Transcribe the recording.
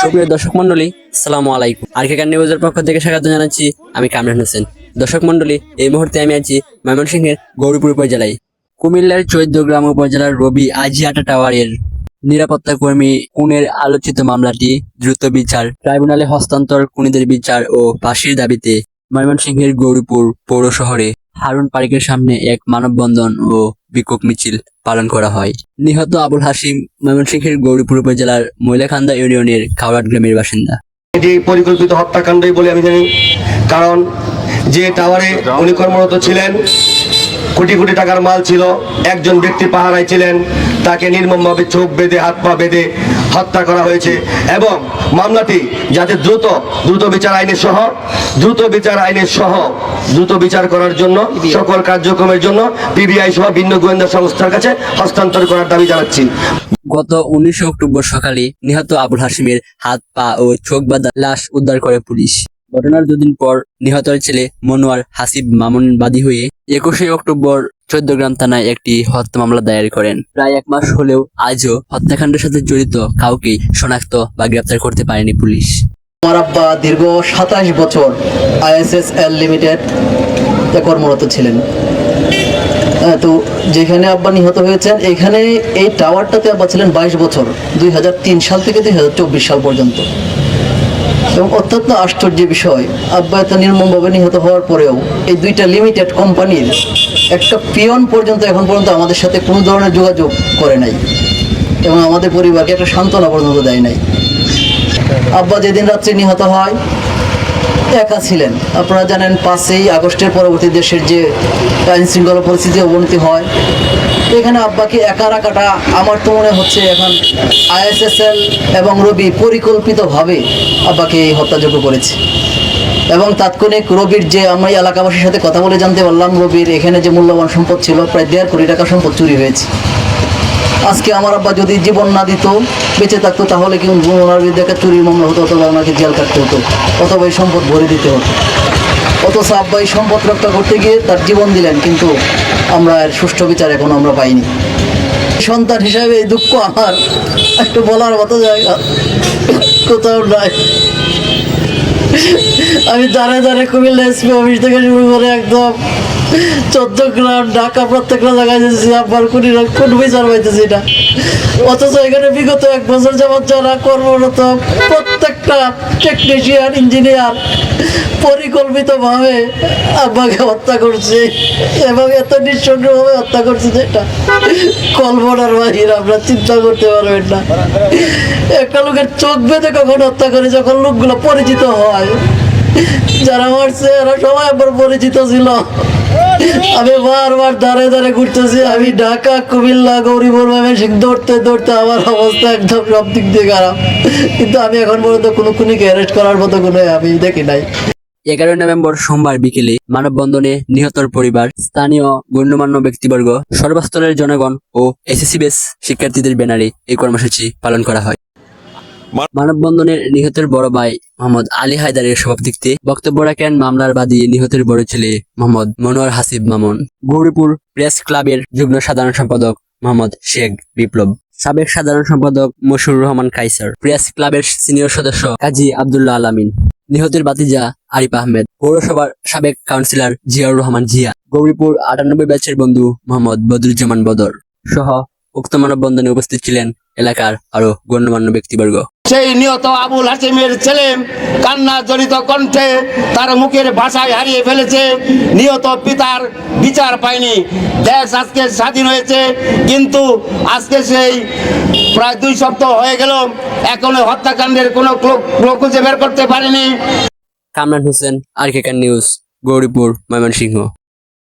সুপ্রিয় দর্শক মন্ডলী, আসসালামু আলাইকুম। আরকেকার নিউজের পক্ষ থেকে স্বাগত জানাচ্ছি। আমি কামরান হোসেন। দর্শক মন্ডলী, এই মুহূর্তে আমি আছি ময়মনসিংহের গৌরীপুর উপজেলায়। কুমিল্লার চৌদ্দগ্রাম উপজেলার রবি আজিয়াটা টাওয়ারের নিরাপত্তা কর্মী খুনের আলোচিত মামলাটি দ্রুত বিচার, ট্রাইব্যুনালে হস্তান্তর, খুনিদের বিচার ও ফাঁসির দাবিতে ময়মনসিংহের গৌরীপুর পৌর শহরে হারুন পার্কের সামনে এক মানববন্ধন ও বিক্ষোভ মিছিল পালন করা হয়। নিহত আবুল হাশিম ময়মনসিংহের গৌরীপুর উপজেলার ময়লাখান্দা ইউনিয়নের খাওড়াট গ্রামের বাসিন্দা। এটি পরিকল্পিত হত্যাকাণ্ডই বলে আমি জানি, কারণ যে টাওয়ারে উনি কর্মরত ছিলেন, কোটি কোটি টাকার মাল ছিল, একজন ব্যক্তি পাহারায় ছিলেন, তাকে নির্মমভাবে চোখ বেঁধে হাত পা বেঁধে হত্যা করা হয়েছে। এবং মামলাটি যাতে দ্রুত বিচার করার জন্য সকল কার্যক্রমের জন্য পিবিআই সহ ভিন্ন গোয়েন্দা সংস্থার কাছে হস্তান্তর করার দাবি জানাচ্ছি। গত 19 অক্টোবর সকালে নিহত আবুল হাশিমের হাত পা ও চোখ বাঁধা লাশ উদ্ধার করে পুলিশ। ঘটনার দুদিন পর নিহতের ছেলে মনোয়ার হাসিব মামুন বাদী হয়ে 21 অক্টোবর চৌদ্দগ্রাম থানায় একটি হত্যা মামলা দায়ের করেন। প্রায় এক মাস হলেও আজও হত্যাকাণ্ডের সাথে জড়িত কাউকে শনাক্ত বা গ্রেপ্তার করতে পারেনি পুলিশ। আমার আব্বা দীর্ঘ 27 বছর ISSL লিমিটেড কর্মরত ছিলেন। তো যেখানে আব্বা নিহত হয়েছেন, এখানে এই টাওয়ারটাতে আব্বা ছিলেন 22 বছর, 2003 সাল থেকে 2024 সাল পর্যন্ত। এবং অত্যন্ত আশ্চর্য বিষয়, আব্বা এত নির্মমভাবে নিহত হওয়ার পরেও এই দুইটা লিমিটেড কোম্পানির একটা পিয়ন পর্যন্ত এখন পর্যন্ত আমাদের সাথে কোনো ধরনের যোগাযোগ করে নাই এবং আমাদের পরিবারকে একটা সান্ত্বনা পর্যন্ত দেয় নাই। আব্বা যেদিন রাত্রে নিহত হয় একা ছিলেন। আপনারা জানেন 5ই আগস্টের পরবর্তী দেশের যে আইন শৃঙ্খলা পরিস্থিতির অবনতি হয়, এখানে আব্বাকে একা রাখাটা আমার তো মনে হচ্ছে এখন ISSL এবং রবি পরিকল্পিতভাবে আব্বাকে হত্যাযোগ্য করেছে। এবং তাৎক্ষণিক রবির যে আমি এলাকাবাসীর সাথে কথা বলে জানতে পারলাম, রবির এখানে যে মূল্যবান সম্পদ ছিল প্রায় 1.5 কোটি টাকা সম্পদ চুরি হয়েছে। আজকে আমার আব্বা যদি জীবন না দিত, বেঁচে থাকতো, তাহলে কি ওনার বিরুদ্ধে একটা চুরির মামলা হতো, অথবা ওনাকে জেল কাটতে হতো, অথবা এই সম্পদ ভরে দিতে হতো। অথচ আব্বা এই সম্পদ রক্ষা করতে গিয়ে তার জীবন দিলেন, কিন্তু আমরা এর সুষ্ঠু বিচার এখন আমরা পাইনি। সন্তান হিসাবে এই দুঃখ আমার একটু বলার মতো জায়গা কোথাও নাই। আমি দাঁড়ে কুমিল্লা SP অফিস থেকে শুরু করে একদম চৌদ্দগ্রাম, ঢাকা, প্রত্যেকটা জায়গায় যেতেছি, আব্বার কোন বিচার পাইতেছি না। অথচ এখানে বিগত 1 বছর যাবৎ যারা কর্মরত প্রত্যেকটা টেকনিশিয়ান, ইঞ্জিনিয়ার পরিকল্পিতভাবে আব্বাকে হত্যা করছে এবং এত নিঃসঙ্গভাবে হত্যা করছে যেটা কল্পনার বাহির, আপনারা চিন্তা করতে পারবেন না। একটা লোকের চোখ বেঁধে কখন হত্যা করে, যখন লোকগুলো পরিচিত হয়। যারা মারছে এরা সবাই আবার পরিচিত ছিল। আমি বারবার দাঁড়ে ঘুরতেছি, আমি ঢাকা, কুমিল্লা, গৌরীপুর, ময়মনসিংহ দৌড়তে আমার অবস্থা একদম সব দিক দিয়ে খারাপ। কিন্তু আমি এখন পর্যন্ত কোনো খুনিকে অ্যারেস্ট করার মতো কোনো আমি দেখি নাই। 11 নভেম্বর সোমবার বিকেলে মানববন্ধনে নিহতর পরিবার, স্থানীয় গণ্যমান্য ব্যক্তিবর্গ, সর্বস্তরের জনগণ ও SSC বেস শিক্ষার্থীদের ব্যানারে এই কর্মসূচি পালন করা হয়। মানববন্ধনের নিহতের বড় ভাই মোহাম্মদ আলী হায়দারের সভাপতিত্বে বক্তব্য রাখেন মামলার বাদী নিহতের বড় ছেলে মোহাম্মদ মনোয়ার হাসিব মামুন, গৌরীপুর প্রেস ক্লাবের যুগ্ম সাধারণ সম্পাদক মোহাম্মদ শেখ বিপ্লব, সাবেক সাধারণ সম্পাদক মশিউর রহমান কাইসার, প্রেস ক্লাবের সিনিয়র সদস্য কাজী আব্দুল্লাহ আলামিন, নিহতের ভাতিজা আরিফ আহমেদ, পৌরসভার সাবেক কাউন্সিলর জিয়াউর রহমান জিয়া, গৌরীপুর 98 ব্যাচের বন্ধু মোহাম্মদ বদরুজ্জামান বদর সহ উক্ত মানববন্ধনে উপস্থিত ছিলেন এলাকার আরো গণ্যমান্য ব্যক্তিবর্গ। সেই নিহত আবুল হাশিমের ছেলে কান্না জড়িত কণ্ঠে তার মুখের ভাষায় হারিয়ে ফেলেছে। নিহত পিতার বিচার পায়নি। দেশ আজকে স্বাধীন হয়েছে, কিন্তু আজকে সেই প্রায় 2 সপ্তাহ হয়ে গেল, এখনো হত্যাকাণ্ডের কোনো ক্লু খুঁজে বের করতে পারেনি। কামরান হোসেন, আরকেকার নিউজ, গৌরীপুর, ময়মনসিংহ।